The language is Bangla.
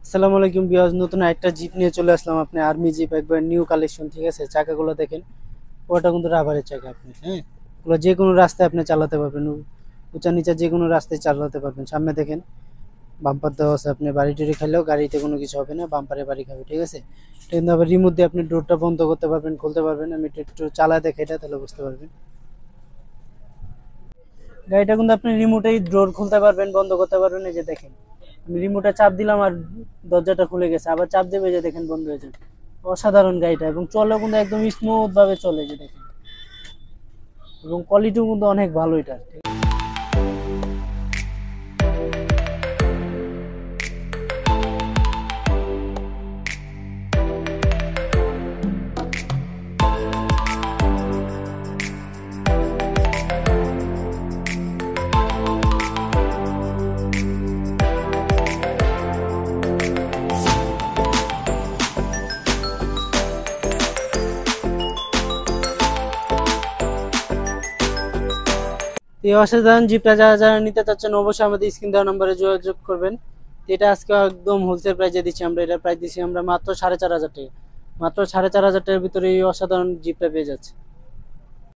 আসসালামু আলাইকুম বিয়াজ, নতুন একটা জিপ নিয়ে চলে আসলাম। আপনি আর্মি জিপ, একবার নিউ কালেকশন, ঠিক আছে। চাকাগুলো দেখেন, ওটা কিন্তু রাবারের চাকা। আপনি হ্যাঁ, ওগুলো যে কোনো রাস্তায় আপনি চালাতে পারবেন, উঁচা নিচা যে কোনো রাস্তায় চালাতে পারবেন। সামনে দেখেন বাম্পার দেওয়া আছে, আপনি বাড়ি টুড়ি খাইলেও গাড়িতে কোনো কিছু হবে না, বাম্পারে বাড়ি খাবে, ঠিক আছে। এটা কিন্তু আবার রিমোট দিয়ে আপনি ডোরটা বন্ধ করতে পারবেন, খুলতে পারবেন। আমি এটা একটু চালায় দেখে, এটা তাহলে বুঝতে পারবেন। গাড়িটা কিন্তু আপনি রিমোটেই ডোর খুলতে পারবেন, বন্ধ করতে পারবেন। এই যে দেখেন, আমি রিমোটে চাপ দিলাম আর দরজাটা খুলে গেছে, আবার চাপ দেবে, যে দেখেন বন্ধ হয়ে যাবে। অসাধারণ গাড়িটা, এবং চলে কিন্তু একদম স্মুথ ভাবে চলে, যে দেখেন। এবং কোয়ালিটিও কিন্তু অনেক ভালো এটা। এই অসাধারণ জিপটা যারা যারা নিতে চাচ্ছেন, অবশ্যই আমাদের স্ক্রিন দেওয়া নম্বরে যোগাযোগ করবেন। তো এটা আজকে একদম হোলসেল প্রাইসে দিচ্ছি আমরা। এটার প্রাইস দিচ্ছি আমরা মাত্র 4,500 টাকা। মাত্র 4,500 টাকার ভিতরে এই অসাধারণ জিপটা পেয়ে যাচ্ছে।